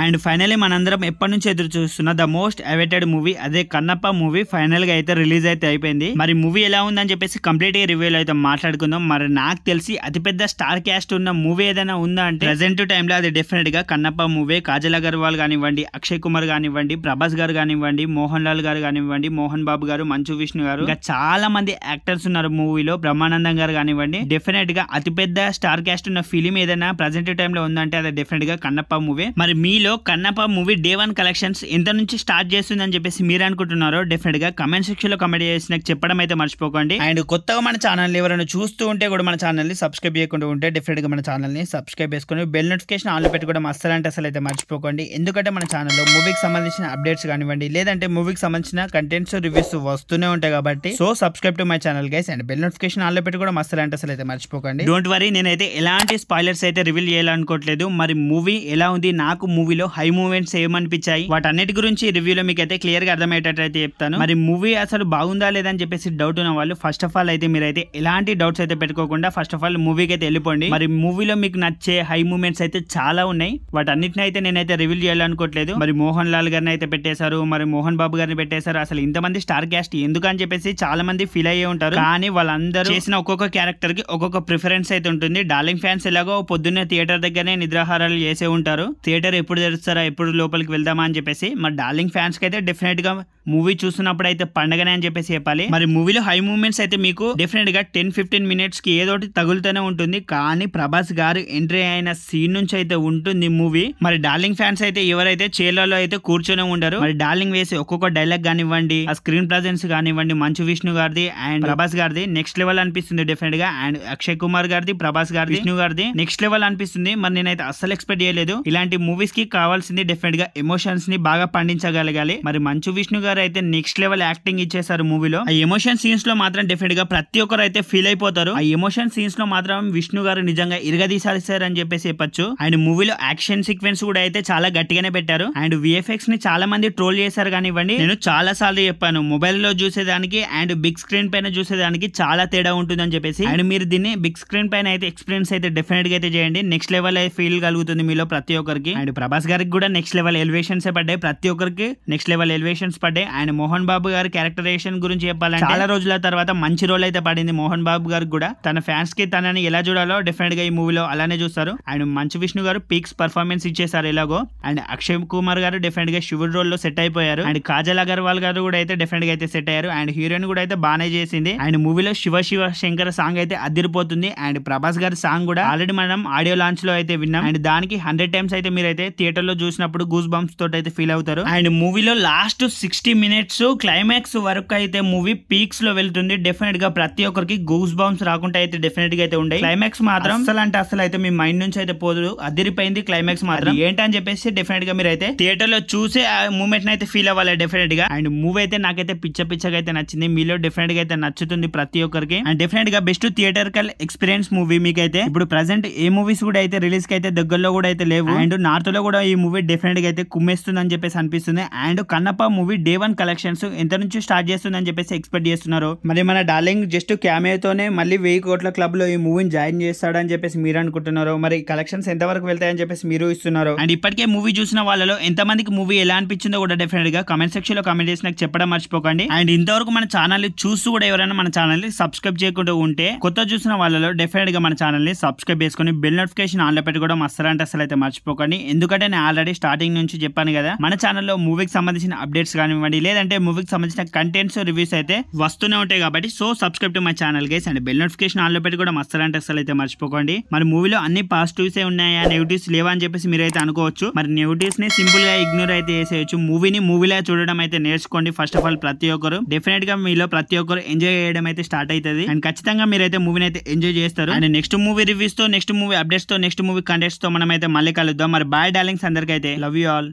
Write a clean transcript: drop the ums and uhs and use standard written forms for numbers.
And finally మనందరం ఎప్పటి నుంచి ఎదురు చూస్తున్న ద మోస్ట్ అవైటెడ్ మూవీ అదే కన్నప్ప మూవీ ఫైనల్ గా అయితే రిలీజ్ అయితే అయిపోయింది. మరి మూవీ ఎలా ఉందని చెప్పేసి కంప్లీట్ గా రివ్యూలో అయితే మాట్లాడుకుందాం. మరి నాకు తెలిసి అతిపెద్ద స్టార్ క్యాస్ట్ ఉన్న మూవీ ఏదైనా ఉందా అంటే ప్రెసెంట్ టైంలో అది డెఫినెట్ గా కన్నప్ప మూవీ. కాజల్ అగర్వాల్ కానివ్వండి, అక్షయ్ కుమార్ కానివ్వండి, ప్రభాస్ గారు కానివ్వండి, మోహన్ లాల్ గారు కానివ్వండి, మోహన్ బాబు గారు, మంచు విష్ణు గారు, ఇంకా చాలా మంది యాక్టర్స్ ఉన్నారు మూవీలో. బ్రహ్మానందం గారు కానివ్వండి. డెఫినెట్ గా అతిపెద్ద స్టార్ క్యాస్ట్ ఉన్న ఫిలిం ఏదైనా ప్రెసెంట్ టైంలో ఉందంటే అది డెఫినెట్ గా కన్నప్ప మూవీ. మరి మీలో కన్నప్ప మూవీ డే 1 కలెక్షన్స్ ఎంత నుంచి స్టార్ట్ చేస్తుందని చెప్పేసి మీరు అనుకుంటున్నారో డెఫినెట్ గా కమెంట్ సెక్షన్ లో కమెంట్ చేసి నాకు చెప్పడం అయితే మర్చిపోకండి. అండ్ కొత్తగా మన ఛానల్ ఎవరైనా చూస్తూ ఉంటే కూడా మన ఛానల్ ని సబ్స్క్రైబ్ చేయకుండా ఉంటే డెఫినెట్ గా మన ఛానల్ ని సబ్స్క్రైబ్ చేసుకుని బెల్ నోటిఫికేషన్ ఆన్ లో పెట్టుకోవడం అసలు అయితే మర్చిపోకండి. ఎందుకంటే మన ఛానల్లో మూవీకి సంబంధించిన అప్డేట్స్ కానివ్వండి, లేదంటే మూవీకి సంబంధించిన కంటెంట్స్ రివ్యూస్ వస్తూనే ఉంటాయి కాబట్టి so subscribe to my channel guys and bell notification on లో పెట్టుకోవడం అసలు అయితే మర్చిపోకండి. డోంట్ వరీ, నేనైతే ఎలాంటి స్పాయిలర్స్ అయితే రివీల్ చేయాలనుకోవట్లేదు. మరి మూవీ ఎలా ఉంది, నాకు మూవీలో హై మూమెంట్స్ ఏమనిపించాయి, వాటన్నిటి గురించి రివ్యూలో మీకు అయితే క్లియర్ గా అర్థమయ్యేటట్టు అయితే చెప్తాను. మరి మూవీ అసలు బాగుందా లేదా అని చెప్పేసి డౌట్ ఉన్న వాళ్ళు ఫస్ట్ ఆఫ్ ఆల్ అయితే మీరైతే ఎలాంటి డౌట్స్ అయితే పెట్టుకోకుండా ఫస్ట్ ఆఫ్ ఆల్ మూవీకి అయితే వెళ్ళిపోండి. మరి మూవీలో మీకు నచ్చే హై మూమెంట్స్ అయితే చాలా ఉన్నాయి. వాటన్నిటిని అయితే నేనైతే రివీల్ చేయాలనుకోవట్లేదు. మరి మోహన్ లాల్ గారిని అయితే పెట్టేశారు, మరి మోహన్ బాబు గారిని పెట్టేశారు. అసలు ఇంతమంది స్టార్ క్యాస్ట్ ఎందుకని చెప్పేసి చాలా మంది ఫీల్ అయ్యే ఉంటారు. కానీ వాళ్ళందరూ చేసిన ఒక్కొక్క క్యారెక్టర్ కి ఒక్కొక్క ప్రిఫరెన్స్ అయితే ఉంటుంది. డార్లింగ్ ఫ్యాన్స్ ఎలాగో పొద్దున్నే థియేటర్ దగ్గరనే నిద్రాహారాలు చేసే ఉంటారు. థియేటర్ ఎప్పుడు తెరుస్తారా, ఎప్పుడు లోపలికి వెళ్దామా అని చెప్పేసి. మరి డార్లింగ్ ఫ్యాన్స్ కి అయితే డెఫినెట్ గా మూవీ చూస్తున్నప్పుడు అయితే పండగనే అని చెప్పేసి చెప్పాలి. మరి మూవీలో హై మూమెంట్స్ అయితే మీకు డెఫినెట్ గా 10-15 మినిట్స్ కి ఏదోటి తగులుతూనే ఉంటుంది. కానీ ప్రభాస్ గారు ఎంట్రీ అయిన సీన్ నుంచి అయితే ఉంటుంది మూవీ. మరి డార్లింగ్ ఫ్యాన్స్ అయితే ఎవరైతే చైర్లలో అయితే కూర్చొని ఉండరు. మరి డార్లింగ్ వేసి ఒక్కొక్క డైలాగ్ కానివ్వండి, ఆ స్క్రీన్ ప్రెజెన్స్ కానివ్వండి, మంచు విష్ణు గారిది అండ్ ప్రభాస్ గారిది నెక్స్ట్ లెవెల్ అనిపిస్తుంది డెఫినెట్ గా. అండ్ అక్షయ్ కుమార్ గారిది, ప్రభాస్ గారిది, విష్ణు గారిది నెక్స్ట్ లెవెల్ అనిపిస్తుంది. మరి నేనైతే అస్సలు ఎక్స్పెక్ట్ చేయలేదు. ఇలాంటి మూవీస్ కి కావాల్సింది డెఫినెట్ గా ఎమోషన్స్ ని బాగా పండించగలగాలి. మరి మంచు విష్ణు గారు అయితే నెక్స్ట్ లెవెల్ యాక్టింగ్ ఇచ్చేసారు మూవీలో. ఆ ఎమోషన్ సీన్స్ లో మాత్రం డెఫినెట్ గా ప్రతి ఒక్కరు అయితే ఫీల్ అయిపోతారు. ఆ ఎమోషన్ సీన్స్ లో మాత్రం విష్ణు గారు నిజంగా ఇరగదీసారు అని చెప్పేసి చెప్పొచ్చు. అండ్ మూవీలో యాక్షన్ సీక్వెన్స్ కూడా అయితే చాలా గట్టిగానే పెట్టారు. అండ్ విఎఫ్ఎక్స్ ని చాలా మంది ట్రోల్ చేశారు కానివ్వండి. నేను చాలా సార్లు చెప్పాను, మొబైల్ లో చూసేదానికి అండ్ బిగ్ స్క్రీన్ పైన చూసేదానికి చాలా తేడా ఉంటుందని చెప్పేసి. అండ్ మీరు దీన్ని బిగ్ స్క్రీన్ పైన అయితే ఎక్స్పీరియన్స్ అయితే డెఫినెట్ గా అయితే చేయండి. నెక్స్ట్ లెవెల్ ఫీల్ కలుగుతుంది మీలో ప్రతి ఒక్కరికి. అండ్ ప్రభాస్ గారికి కూడా నెక్స్ట్ లెవెల్ ఎలివేషన్స్ పడ్డాయి. ప్రతి ఒక్కరికి నెక్స్ట్ లెవెల్ ఎలివేషన్స్ పడ్డాయి. అండ్ మోహన్ బాబు గారి క్యారెక్టరైజేషన్ గురించి చెప్పాలంటే చాలా రోజుల తర్వాత మంచి రోల్ అయితే పడింది మోహన్ బాబు గారికి కూడా. తన ఫ్యాన్స్ కి తనని ఎలా చూడాలో డెఫినెట్ గా ఈ మూవీలో అలానే చూస్తారు. అండ్ మంచు విష్ణు గారు పీక్స్ పర్ఫార్మెన్స్ ఇచ్చేసారు ఎలాగో. అండ్ అక్షయ్ కుమార్ గారు డెఫినెట్ గా శివుడు రోల్ లో సెట్ అయిపోయారు. అండ్ కాజల్ అగర్వాల్ గారు కూడా అయితే డెఫినెట్ గా అయితే సెట్ అయ్యారు. అండ్ హీరోయిన్ కూడా అయితే బాగానే చేసింది. అండ్ మూవీలో శివ శంకర సాంగ్ అయితే అదిరిపోతుంది. అండ్ ప్రభాస్ గారి సాంగ్ కూడా ఆల్రెడీ మనం ఆడియో లాంచ్ లో అయితే విన్నాం. అండ్ దానికి 100 టైమ్స్ అయితే మీరైతే థియేటర్ లో చూసినప్పుడు గూస్ బంప్స్ తోటి అయితే ఫీల్ అవుతారు. అండ్ మూవీలో లాస్ట్ 60 మినిట్స్ క్లైమాక్స్ వరకు అయితే మూవీ పీక్స్ లో వెళ్తుంది. డెఫినెట్ గా ప్రతి ఒక్కరికి గూస్ బంప్స్ రాకుండా అయితే డెఫినెట్ గా అయితే ఉంటాయి. క్లైమాక్స్ మాత్రం అసలు అయితే మీ మైండ్ నుంచి అయితే పోదు. అదిరిపోయింది క్లైమాక్స్ మాత్రం. ఏంటని చెప్పేసి డెఫినెట్ గా మీరు అయితే థియేటర్ లో చూసే ఆ మూమెంట్ అయితే ఫీల్ అవ్వాలి డెఫినెట్ గా. అండ్ మూవీ అయితే నాకైతే పిచ్చగా అయితే నచ్చింది. మీలో డెఫినెట్ గా అయితే నచ్చుతుంది ప్రతి ఒక్కరికి. అండ్ డెఫినెట్ గా బెస్ట్ థియేటర్కల్ ఎక్స్పీరియన్స్ మూవీ మీకైతే ఇప్పుడు ప్రెసెంట్ ఏ మూవీస్ కూడా అయితే రిలీజ్ కి అయితే దగ్గరలో కూడా అయితే లేవు. అండ్ నార్త్ లో కూడా ఈ మూవీ డెఫినెట్ గా అయితే కుమ్మేస్తుంది అని చెప్పేసి అనిపిస్తుంది. And Kannappa movie day 1 collections ఎంత నుంచి స్టార్ట్ చేస్తుందని చెప్పేసి ఎక్స్పెక్ట్ చేస్తున్నారు. మరి మన డార్లింగ్ జస్ట్ క్యామియోతోనే మళ్ళీ 1000 కోట్ల క్లబ్ లో ఈ మూవీని జాయిన్ చేస్తాడని చెప్పేసి మీరు అనుకుంటున్నారు. మరి కలెక్షన్స్ ఎంత వరకు వెళ్తాయని చెప్పేసి మీరు ఇస్తున్నారు. అండ్ ఇప్పటికే మూవీ చూసిన వాళ్ళలో ఎంత మందికి మూవీ ఎలా అనిపించిందో కూడా డెఫినెట్ గా కమెంట్ సెక్షన్ లో కమెంట్ చేసి నాకు చెప్పడం మర్చిపోకండి. అండ్ ఇంతవరకు మన ఛానల్ ని చూస్తూ కూడా ఎవరైనా మన ఛానల్ ని సబ్స్క్రైబ్ చేయకుండా ఉంటే కొత్త చూసిన వాళ్ళలో డెఫినెట్ గా మన ఛానల్ ని సబ్స్క్రైబ్ చేసుకుని బెల్ నోటిఫికేషన్ ఆన్ లో పెట్టుకోవడం అసలు అయితే మర్చిపోకండి. ఎందుకంటే నేను ఆల్రెడీ స్టార్టింగ్ నుంచి చెప్పాను కదా, మన ఛానల్లో మూవీకి సంబంధించిన అప్డేట్స్ కానివ్వండి, లేదంటే మూవీకి సంబంధించిన కంటెంట్స్ రివ్యూస్ అయితే వస్తూనే ఉంటాయి కాబట్టి so subscribe to my channel guys and bell notification on లో పెట్టుకోవడం అసలు అయితే మర్చిపోకండి. మరి మూవీలో అన్ని పాజిటివ్స్ ఉన్నాయా, నెగిటివ్స్ లేవా అని చెప్పేసి మీరు అయితే అనుకోవచ్చు. మరి నెగిటివ్స్ ని సింపుల్ గా ఇగ్నోర్ అయితే చేసేయచ్చు. మూవీని మూవీలా చూడడం అయితే నేర్చుకోండి ఫస్ట్ ఆఫ్ ఆల్. ప్రతి ఒక్కరు డెఫినెట్ గా మీలో ప్రతి ఒక్కరు ఎంజాయ్ చేయడం అయితే స్టార్ట్ అవుతుంది. అండ్ ఖచ్చితంగా మీరైతే మూవీని అయితే ఎంజాయ్ చేస్తారు. అండ్ నెక్స్ట్ మూవీ రివ్యూస్ తో, నెక్స్ట్ మూవీ అప్డేట్స్ తో, నెక్స్ట్ మూవీ కంటెంట్స్ తో మనం అయితే మళ్ళీ కలుద్దాం. మరి బాయ్ డార్లింగ్స్, అందరికీ అయితే లవ్ యూ ఆల్.